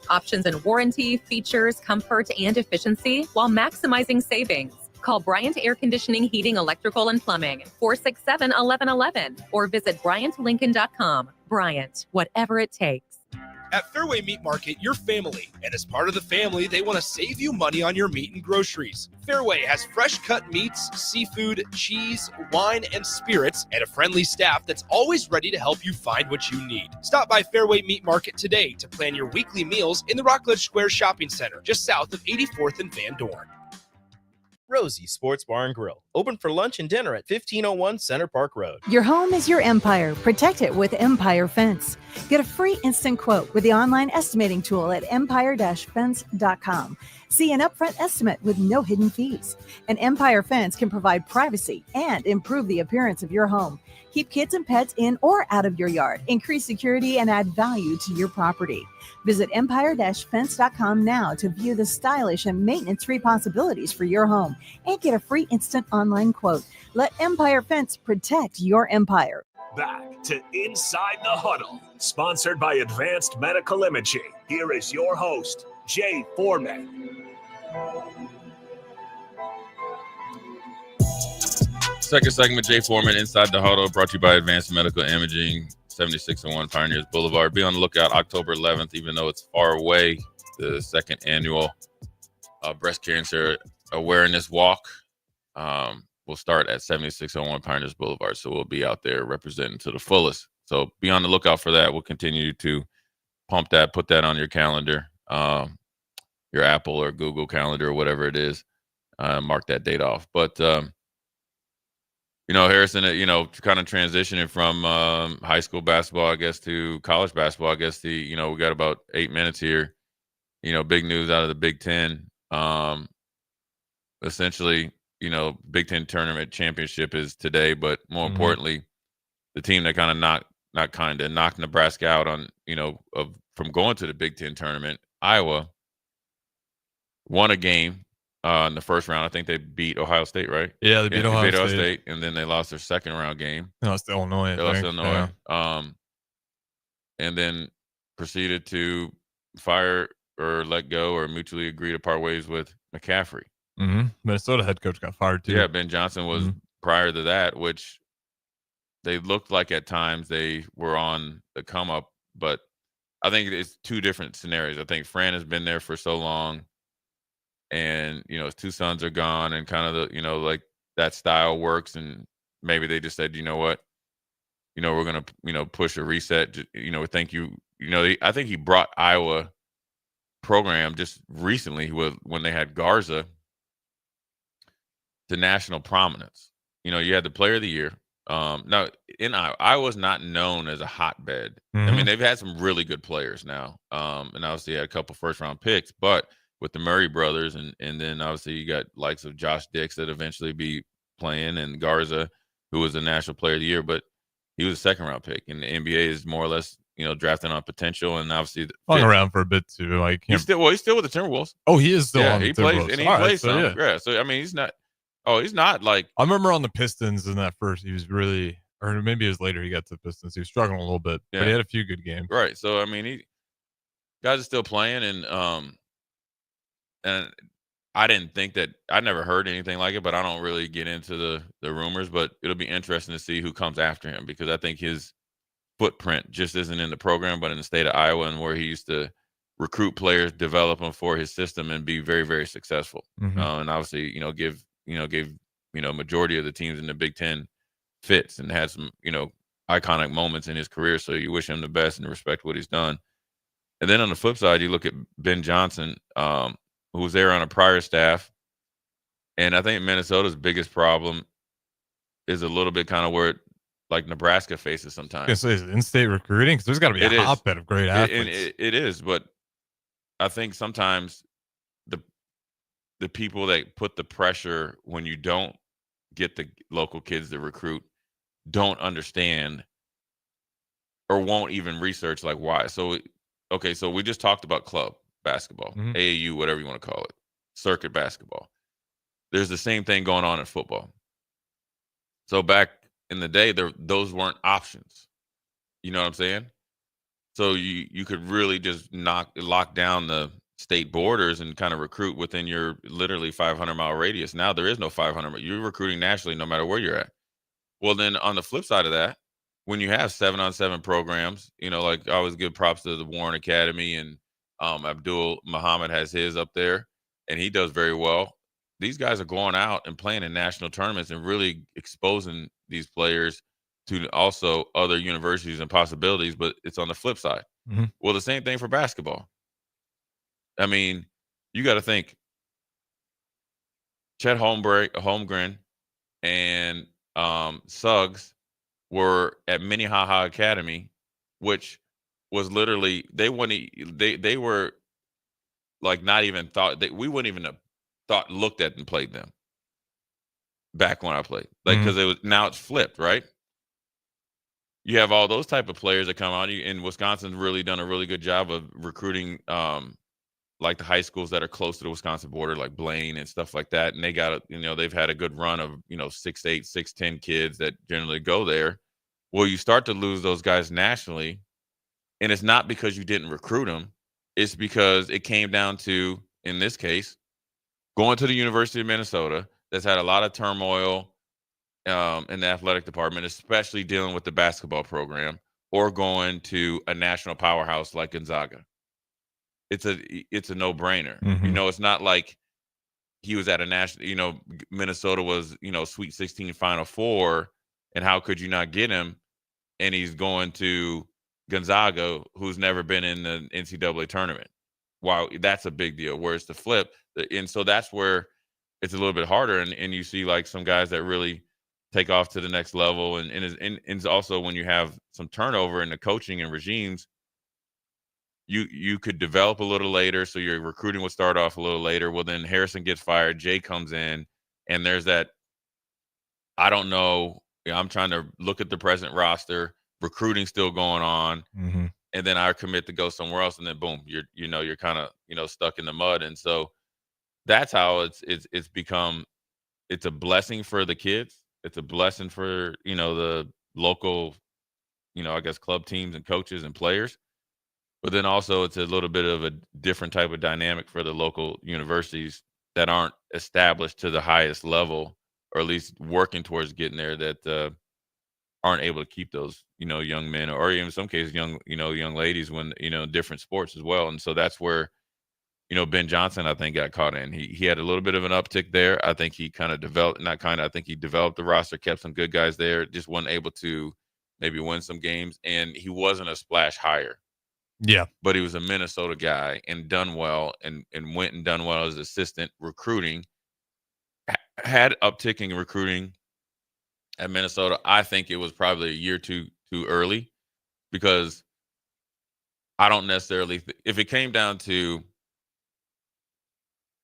in warranty, features, comfort, and efficiency while maximizing savings. Call Bryant Air Conditioning, Heating, Electrical, and Plumbing, 467-1111, or visit BryantLincoln.com. Bryant, whatever it takes. At Fairway Meat Market, you're family, and as part of the family, they want to save you money on your meat and groceries. Fairway has fresh cut meats, seafood, cheese, wine, and spirits, and a friendly staff that's always ready to help you find what you need. Stop by Fairway Meat Market today to plan your weekly meals in the Rockledge Square Shopping Center, just south of 84th and Van Dorn. Rosie Sports Bar and Grill, Open for lunch and dinner at 1501 Center Park Road. Your home is your empire. Protect it with Empire Fence. Get a free instant quote with the online estimating tool at empire-fence.com. See an upfront estimate with no hidden fees. An Empire Fence can provide privacy and improve the appearance of your home. Keep kids and pets in or out of your yard. Increase security and add value to your property. Visit empire-fence.com now to view the stylish and maintenance-free possibilities for your home and get a free instant online quote. Let Empire Fence protect your empire. Back to Inside the Huddle, sponsored by Advanced Medical Imaging. Here is your host, Jay Foreman. Second segment, Jay Foreman, Inside the Huddle, brought to you by Advanced Medical Imaging, 7601 Pioneers Boulevard. Be on the lookout October 11th, even though it's far away, the second annual breast cancer awareness walk will start at 7601 Pioneers Boulevard. So we'll be out there representing to the fullest. So be on the lookout for that. We'll continue to pump that, put that on your calendar, your Apple or Google calendar or whatever it is. Mark that date off. But, Harrison, kind of transitioning from high school basketball, I guess, to college basketball. I guess we got about 8 minutes here. Big news out of the Big Ten. Essentially, Big Ten tournament championship is today, but more importantly, the team that kind of knocked Nebraska out on, from going to the Big Ten tournament, Iowa, won a game. In the first round, I think they beat Ohio State, right? Yeah, they beat Ohio State. And then they lost their second round game. No, it's Illinois. They lost to Illinois. Yeah. And then proceeded to fire or let go or mutually agree to part ways with McCaffrey. Mm-hmm. Minnesota head coach got fired too. Yeah, Ben Johnson was prior to that, which they looked like at times they were on the come up. But I think it's two different scenarios. I think Fran has been there for so long. And, his two sons are gone and kind of the, like that style works. And maybe they just said, you know what, we're going to, push a reset. I think he brought Iowa program just recently when they had Garza to national prominence. You had the player of the year. Now in Iowa's not known as a hotbed. I mean, they've had some really good players now. And obviously had a couple first round picks, but with the Murray brothers, and then obviously you got likes of Josh Dix that eventually be playing, and Garza, who was the National Player of the Year, but he was a second round pick, and the NBA is more or less drafting on potential, and obviously hung around for a bit too. Like he's still with the Timberwolves. Oh, he is still on he the plays, Timberwolves. and he All plays right, some. Yeah. So I mean, he's not like I remember on the Pistons in that first. He was really, or maybe it was later. He got to the Pistons. He was struggling a little bit, but he had a few good games. Right. So I mean, guys are still playing, and I didn't think that I never heard anything like it, but I don't really get into the rumors. But it'll be interesting to see who comes after him, because I think his footprint just isn't in the program, but in the state of Iowa, and where he used to recruit players, develop them for his system, and be very, very successful. And obviously, gave majority of the teams in the Big Ten fits and had some iconic moments in his career. So you wish him the best and respect what he's done. And then on the flip side, you look at Ben Johnson, who was there on a prior staff. And I think Minnesota's biggest problem is a little bit kind of where like Nebraska faces sometimes. It's in-state recruiting, because there's got to be a hotbed of great athletes. It is, but I think sometimes the people that put the pressure when you don't get the local kids to recruit don't understand or won't even research like why. So we just talked about club basketball, AAU, whatever you want to call it, circuit basketball. There's the same thing going on in football. So back in the day, those weren't options. You know what I'm saying? So you could really just lock down the state borders and kind of recruit within your literally 500-mile radius. Now there is no 500. You're recruiting nationally no matter where you're at. Well, then on the flip side of that, when you have 7-on-7 programs, like I always give props to the Warren Academy, and Abdul Muhammad has his up there, and he does very well. These guys are going out and playing in national tournaments and really exposing these players to also other universities and possibilities, but it's on the flip side. Well, the same thing for basketball. I mean, you got to think Chet Holmgren and Suggs were at Minnehaha Academy, which was literally they were like not even thought that we wouldn't even have looked at and played them back when I played, like because it was now it's flipped, right? You have all those type of players that come out, and Wisconsin's really done a really good job of recruiting, like the high schools that are close to the Wisconsin border, like Blaine and stuff like that. And they got, they've had a good run of, 6'8", 6'10" kids that generally go there. Well, you start to lose those guys nationally, and it's not because you didn't recruit them. It's because it came down to, in this case, going to the University of Minnesota that's had a lot of turmoil in the athletic department, especially dealing with the basketball program, or going to a national powerhouse like Gonzaga. It's a no-brainer. It's not like he was at a national, Minnesota was, Sweet 16 Final Four, and how could you not get him? And he's going to Gonzaga, who's never been in the NCAA tournament. Wow, that's a big deal. Whereas the flip, and so that's where it's a little bit harder, and you see like some guys that really take off to the next level, and it's also when you have some turnover in the coaching and regimes, you could develop a little later, so your recruiting would start off a little later. Well, then Harrison gets fired, Jay comes in, and there's that, I don't know, I'm trying to look at the present roster, recruiting still going on, and then I commit to go somewhere else, and then boom, you're kind of stuck in the mud. And so that's how it's become. It's a blessing for the kids. It's a blessing for the local, I guess club teams and coaches and players. But then also it's a little bit of a different type of dynamic for the local universities that aren't established to the highest level, or at least working towards getting there, that aren't able to keep those, young men, or even in some cases young ladies, when, different sports as well. And so that's where, Ben Johnson, I think, got caught in. He had a little bit of an uptick there. I think he kind of developed, I think he developed the roster, kept some good guys there, just wasn't able to maybe win some games. And he wasn't a splash hire. Yeah. But he was a Minnesota guy and done well, and went and done well as assistant recruiting, had upticking recruiting at Minnesota. I think it was probably a year too early, because I don't necessarily, if it came down to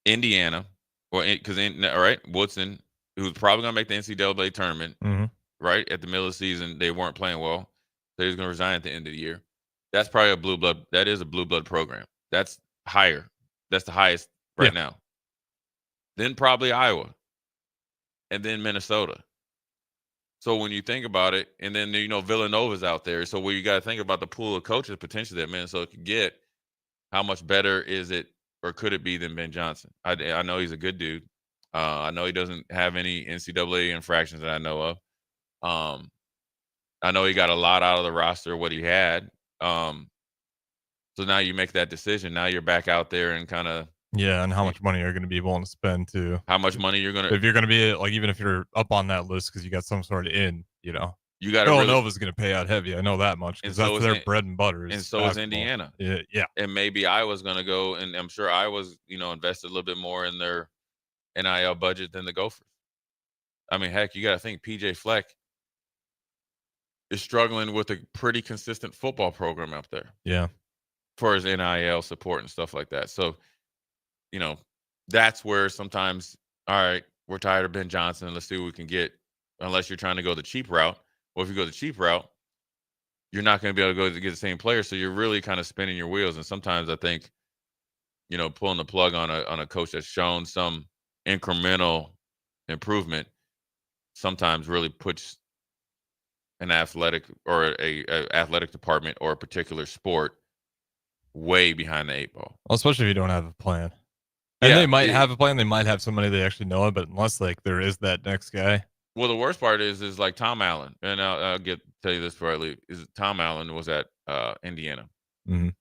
Indiana, or because all right, Woodson, who's probably going to make the NCAA tournament, right at the middle of the season, they weren't playing well, so he was going to resign at the end of the year. That's probably a blue blood. That is a blue blood program. That's higher. That's the highest right now. Then probably Iowa, and then Minnesota. So when you think about it, and then Villanova's out there. So where you got to think about the pool of coaches potentially that Minnesota could get, how much better is it, or could it be, than Ben Johnson? I know he's a good dude. I know he doesn't have any NCAA infractions that I know of. I know he got a lot out of the roster, what he had. So now you make that decision. Now you're back out there and kind of, and how much money you're going to be willing to spend too. How much money you're going to, if you're going to be like, even if you're up on that list because you got some sort of you got Villanova's going to pay out heavy. I know that much, because that's their bread and butter. And so is Indiana. Yeah. And maybe Iowa's going to go, and I'm sure Iowa's invested a little bit more in their NIL budget than the Gophers. I mean, heck, you got to think PJ Fleck is struggling with a pretty consistent football program up there. Yeah. For his NIL support and stuff like that. So, that's where sometimes, all right, we're tired of Ben Johnson. Let's see what we can get, unless you're trying to go the cheap route. Well, if you go the cheap route, you're not going to be able to go to get the same player. So you're really kind of spinning your wheels. And sometimes I think, pulling the plug on a coach that's shown some incremental improvement sometimes really puts an athletic, or a athletic department, or a particular sport way behind the 8 ball. Well, especially if you don't have a plan. And they might have a plan. They might have somebody they actually know, but unless there is that next guy. Well, the worst part is like Tom Allen, and I'll tell you this before I leave. Is Tom Allen was at Indiana, and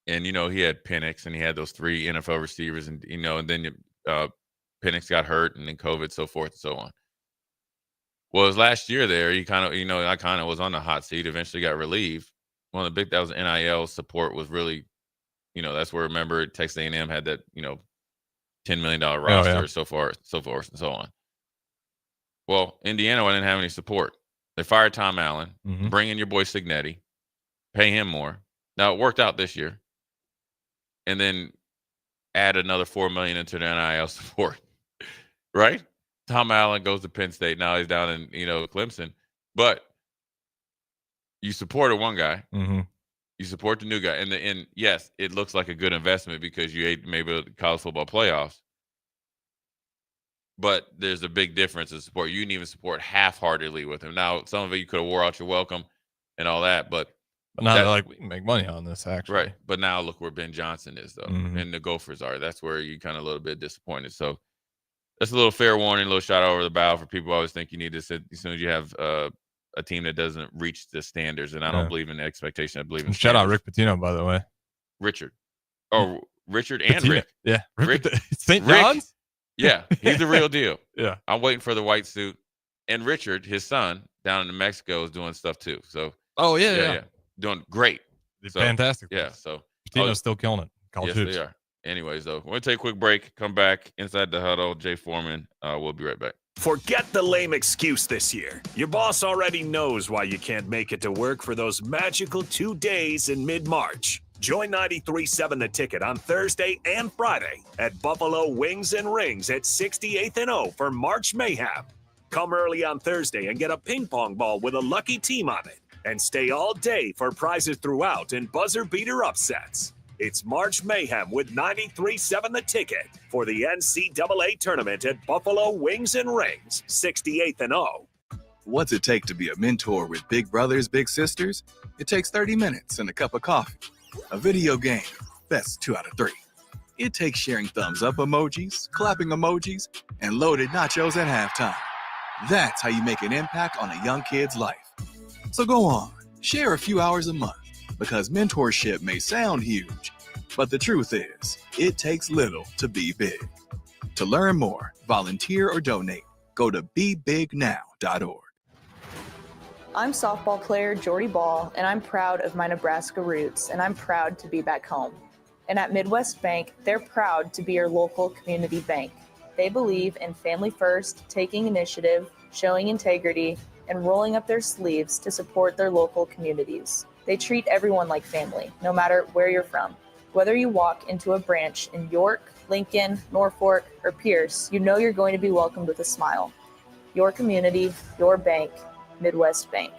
he had Penix, and he had those 3 NFL receivers, and and then Penix got hurt, and then COVID, so forth and so on. Well, his last year there, he kind of, I kind of was on the hot seat. Eventually, got relieved. One of the big, that was NIL support, was really, that's where, remember, Texas A&M had that, $10 million roster, so forth and so on. Well, Indiana didn't have any support. They fired Tom Allen, Mm-hmm. bring in your boy Signetti, pay him more. Now, it worked out this year. And then add another $4 million into the NIL support, right? Tom Allen goes to Penn State. Now he's down in, Clemson. But you supported one guy. Mm-hmm. You support the new guy. And yes, it looks like a good investment because you ate maybe the college football playoffs. But there's a big difference in support. You didn't even support half-heartedly with him. Now, some of it you could have wore out your welcome and all that, but now they're like, we can make money on this, actually. Right. But now look where Ben Johnson is, though, Mhm. and the Gophers are. That's where you kind of a little bit disappointed. So that's a little fair warning, a little shot over the bow for people who always think you need to sit as soon as you have a team that doesn't reach the standards. And I don't believe in the expectation. I believe in Shout out standards. Rick Pitino, by the way. Richard. Oh, Richard and Pitino. Rick. Yeah. Rick. St. Rick. John's? Yeah, he's the real deal. Yeah. I'm waiting for the white suit. And Richard, his son, down in Mexico is doing stuff too. So Oh, yeah. doing great. So, Fantastic. Yeah. So Pitino's still killing it. College yes, hoops. they are. Anyways, though, we're going to take a quick break. Come back inside the huddle. Jay Foreman. We'll be right back. Forget the lame excuse this year. Your boss already knows why you can't make it to work for those magical 2 days in mid-March. Join 93.7 The Ticket on Thursday and Friday at Buffalo Wings and Rings at 68th and O for March Mayhem. Come early on Thursday and get a ping pong ball with a lucky team on it. And stay all day for prizes throughout and buzzer beater upsets. It's March Mayhem with 93.7 The Ticket for the NCAA tournament at Buffalo Wings and Rings, 68th and O. What's it take to be a mentor with big brothers, big sisters? It takes 30 minutes and a cup of coffee. A video game, best 2 out of 3. It takes sharing thumbs up emojis, clapping emojis, and loaded nachos at halftime. That's how you make an impact on a young kid's life. So go on, share a few hours a month, because mentorship may sound huge, but the truth is, it takes little to be big. To learn more, volunteer, or donate, go to bebignow.org. I'm softball player Jordy Ball, and I'm proud of my Nebraska roots, and I'm proud to be back home. And at Midwest Bank, they're proud to be your local community bank. They believe in family first, taking initiative, showing integrity, and rolling up their sleeves to support their local communities. They treat everyone like family, no matter where you're from. Whether you walk into a branch in York, Lincoln, Norfolk, or Pierce, you know you're going to be welcomed with a smile. Your community, your bank, Midwest Bank.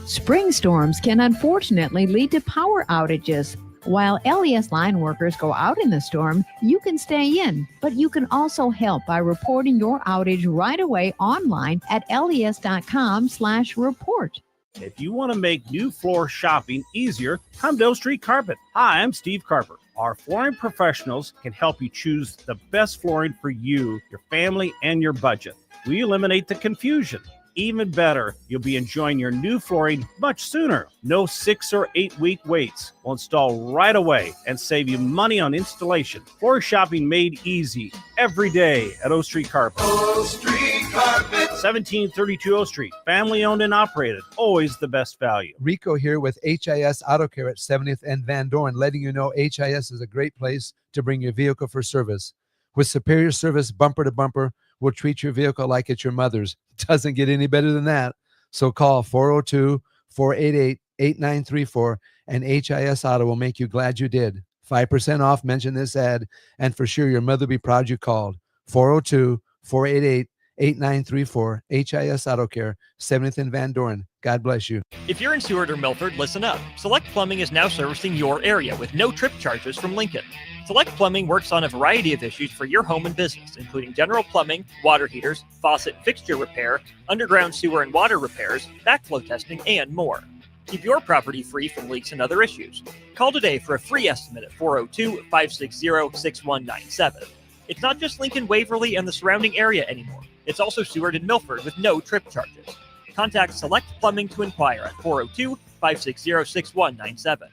Spring storms can unfortunately lead to power outages. While LES line workers go out in the storm, you can stay in, but you can also help by reporting your outage right away online at les.com/report. If you want to make new floor shopping easier, come to O Street Carpet. Hi, I'm Steve Carper. Our flooring professionals can help you choose the best flooring for you, your family, and your budget. We eliminate the confusion. Even better, you'll be enjoying your new flooring much sooner. No 6 or 8 week waits. We'll install right away and save you money on installation. Floor shopping made easy every day at O Street Carpet. O Street Carpet. 1732 O Street. Family owned and operated. Always the best value. Rico here with HIS Auto Care at 70th and Van Dorn, letting you know HIS is a great place to bring your vehicle for service. With superior service bumper to bumper, we'll treat your vehicle like it's your mother's. Doesn't get any better than that. So call 402-488-8934 and HIS Auto will make you glad you did. 5% off, mention this ad, and for sure your mother will be proud you called. 402-488-8934, HIS Auto Care, 70th and Van Dorn. God bless you. If you're in Seward or Milford, listen up. Select Plumbing is now servicing your area with no trip charges from Lincoln. Select Plumbing works on a variety of issues for your home and business, including general plumbing, water heaters, faucet fixture repair, underground sewer and water repairs, backflow testing, and more. Keep your property free from leaks and other issues. Call today for a free estimate at 402-560-6197. It's not just Lincoln, Waverly, and the surrounding area anymore. It's also Seward and Milford with no trip charges. Contact Select Plumbing to inquire at 402-560-6197.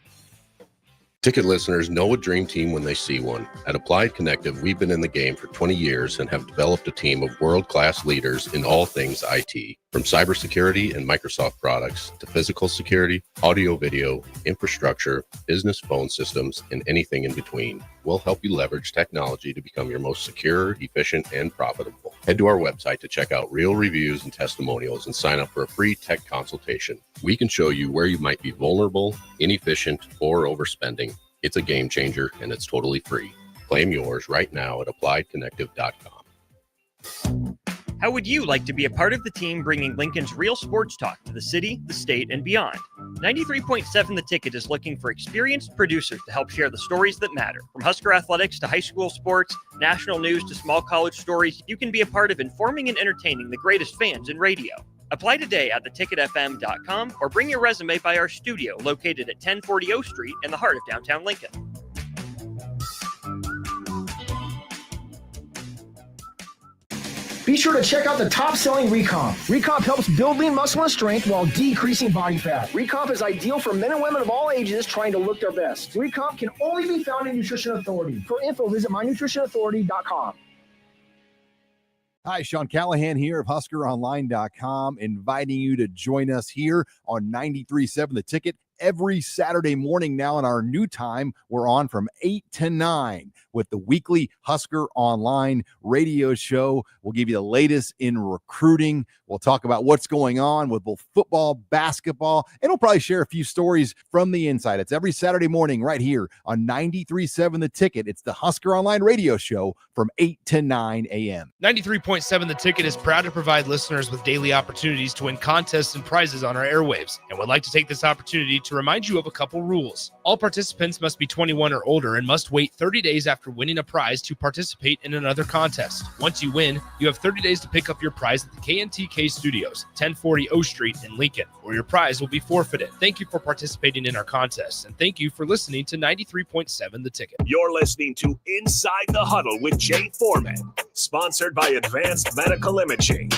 Ticket listeners know a dream team when they see one. At Applied Connective, we've been in the game for 20 years and have developed a team of world-class leaders in all things IT. From cybersecurity and Microsoft products to physical security, audio, video, infrastructure, business phone systems, and anything in between, we'll help you leverage technology to become your most secure, efficient, and profitable. Head to our website to check out real reviews and testimonials and sign up for a free tech consultation. We can show you where you might be vulnerable, inefficient, or overspending. It's a game changer, and it's totally free. Claim yours right now at appliedconnective.com. How would you like to be a part of the team bringing Lincoln's real sports talk to the city, the state, and beyond? 93.7 The Ticket is looking for experienced producers to help share the stories that matter. From Husker athletics to high school sports, national news to small college stories, you can be a part of informing and entertaining the greatest fans in radio. Apply today at theticketfm.com or bring your resume by our studio located at 1040 O Street in the heart of downtown Lincoln. Be sure to check out the top-selling Recomp. Recomp helps build lean muscle and strength while decreasing body fat. Recomp is ideal for men and women of all ages trying to look their best. Recomp can only be found in Nutrition Authority. For info, visit mynutritionauthority.com. Hi, Sean Callahan here of HuskerOnline.com, inviting you to join us here on 93.7 The Ticket every Saturday morning now. In our new time, we're on from 8 to 9 with the weekly Husker Online radio show. We'll give you the latest in recruiting. We'll talk about what's going on with both football, basketball, and we'll probably share a few stories from the inside. It's every Saturday morning right here on 93.7 The Ticket. It's the Husker Online radio show from 8 to 9 a.m. 93.7 The Ticket is proud to provide listeners with daily opportunities to win contests and prizes on our airwaves, and would like to take this opportunity to remind you of a couple rules. All participants must be 21 or older and must wait 30 days after winning a prize to participate in another contest. Once you win, you have 30 days to pick up your prize at the KNTK Studios, 1040 O Street in Lincoln, or your prize will be forfeited. Thank you for participating in our contest, and thank you for listening to 93.7 The Ticket. You're listening to Inside the Huddle with Jay Foreman, sponsored by Advanced Medical Imaging.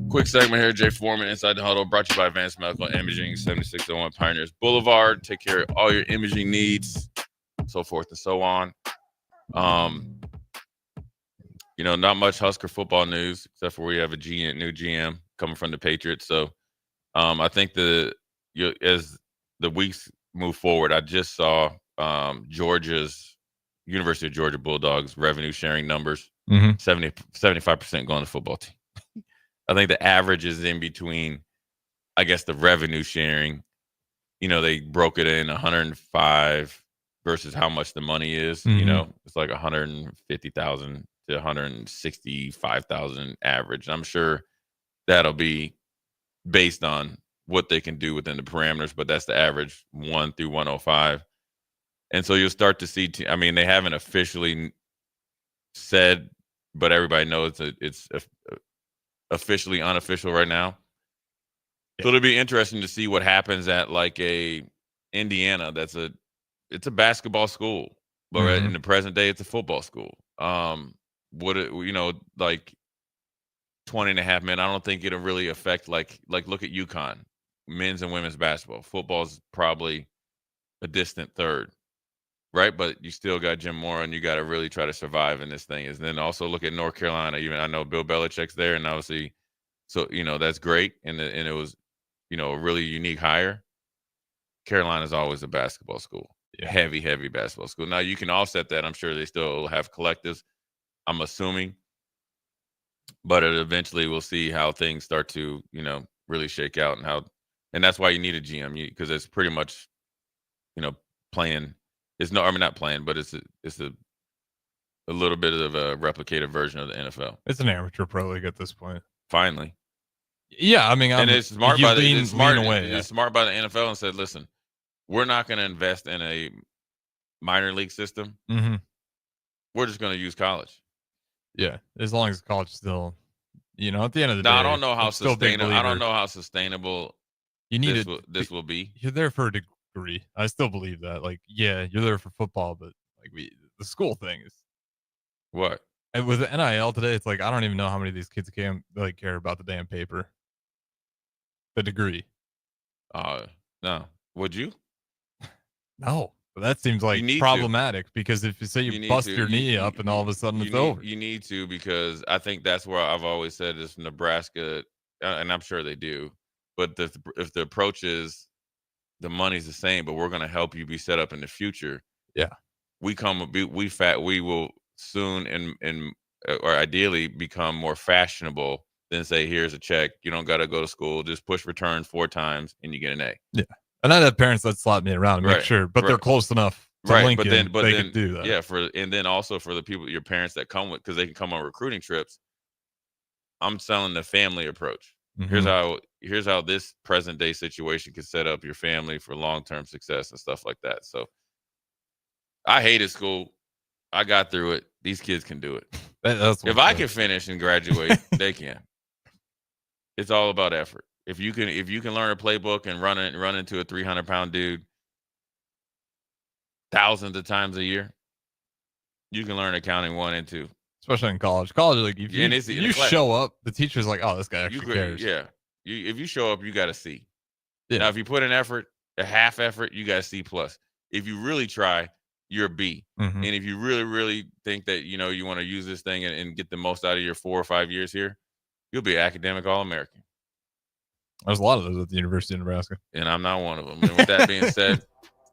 Quick segment here, Jay Foreman, Inside the Huddle, brought to you by Advanced Medical Imaging, 7601 Pioneers Boulevard. Take care of all your imaging needs, so forth and so on. Not much Husker football news, except for we have a new GM coming from the Patriots. So I think as the weeks move forward, I just saw University of Georgia Bulldogs revenue sharing numbers, 75% going to football team. I think the average is in between, I guess, the revenue sharing. They broke it in 105 versus how much the money is. It's like 150,000 to 165,000 average. I'm sure that'll be based on what they can do within the parameters, but that's the average 1 through 105. And so you'll start to see, they haven't officially said, but everybody knows that it's officially unofficial right now. So it'll be interesting to see what happens at like a Indiana. It's a basketball school, but in the present day, it's a football school. Like 20.5 men, I don't think it'll really affect like look at UConn, men's and women's basketball. Football's probably a distant third, right? But you still got Jim Mora, and you got to really try to survive in this thing. And then also look at North Carolina. Even I know Bill Belichick's there, and obviously, so that's great. And it was, a really unique hire. Carolina's always a basketball school, heavy basketball school. Now you can offset that. I'm sure they still have collectives, I'm assuming, but eventually we'll see how things start to, really shake out and that's why you need a GM, because it's pretty much, playing. It's not playing, but it's a little bit of a replicated version of the NFL. It's an amateur pro league at this point. Finally. Yeah, and it's smart by the it's smart by the NFL and said, listen, we're not going to invest in a minor league system. Mm-hmm. We're just going to use college. Yeah, as long as college still, at the end of the day. I don't know how sustainable. I don't know how sustainable this will be. You're there for a degree. I still believe that. You're there for football, but the school thing is what. And with the NIL today, it's I don't even know how many of these kids care about the damn paper. The degree. No. Would you? No. But that seems like problematic because if you say you bust your knee up and all of a sudden it's over. You need to, because I think that's where I've always said this, Nebraska, and I'm sure they do, but if the approach is the money's the same, but we're going to help you be set up in the future. Yeah. We will soon or ideally become more fashionable than say, here's a check. You don't got to go to school. Just push return 4 times and you get an A. Yeah. And I'd have parents that slap me around and make sure, but they're close enough to Lincoln, but they then could do that. Yeah, and then also for the people, your parents that come with, because they can come on recruiting trips. I'm selling the family approach. Mhm. Here's how this present day situation can set up your family for long-term success and stuff like that. So I hated school. I got through it. These kids can do it. If I can finish and graduate, they can. It's all about effort. If you can learn a playbook and run into a 300-pound dude thousands of times a year, you can learn accounting 1 and 2. Especially in college. College, like if you show up, the teacher's like, "Oh, this guy actually cares." Yeah. If you show up, you got a C. Yeah. Now, if you put in effort, a half effort, you got a C+. If you really try, you're a B. Mhm. And if you really, really think that you want to use this thing and get the most out of your 4 or 5 years here, you'll be academic All-American. There's a lot of those at the University of Nebraska. And I'm not one of them. And with that being said,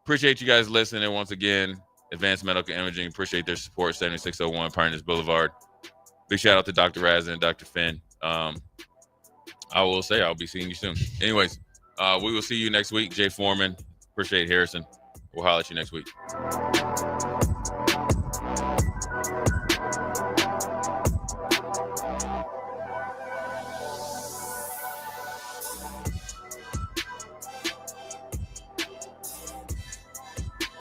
appreciate you guys listening. And once again, Advanced Medical Imaging, appreciate their support, 7601 Pioneers Boulevard. Big shout out to Dr. Raz and Dr. Finn. I will say I'll be seeing you soon. Anyways, we will see you next week. Jay Foreman. Appreciate Harrison. We'll holler at you next week.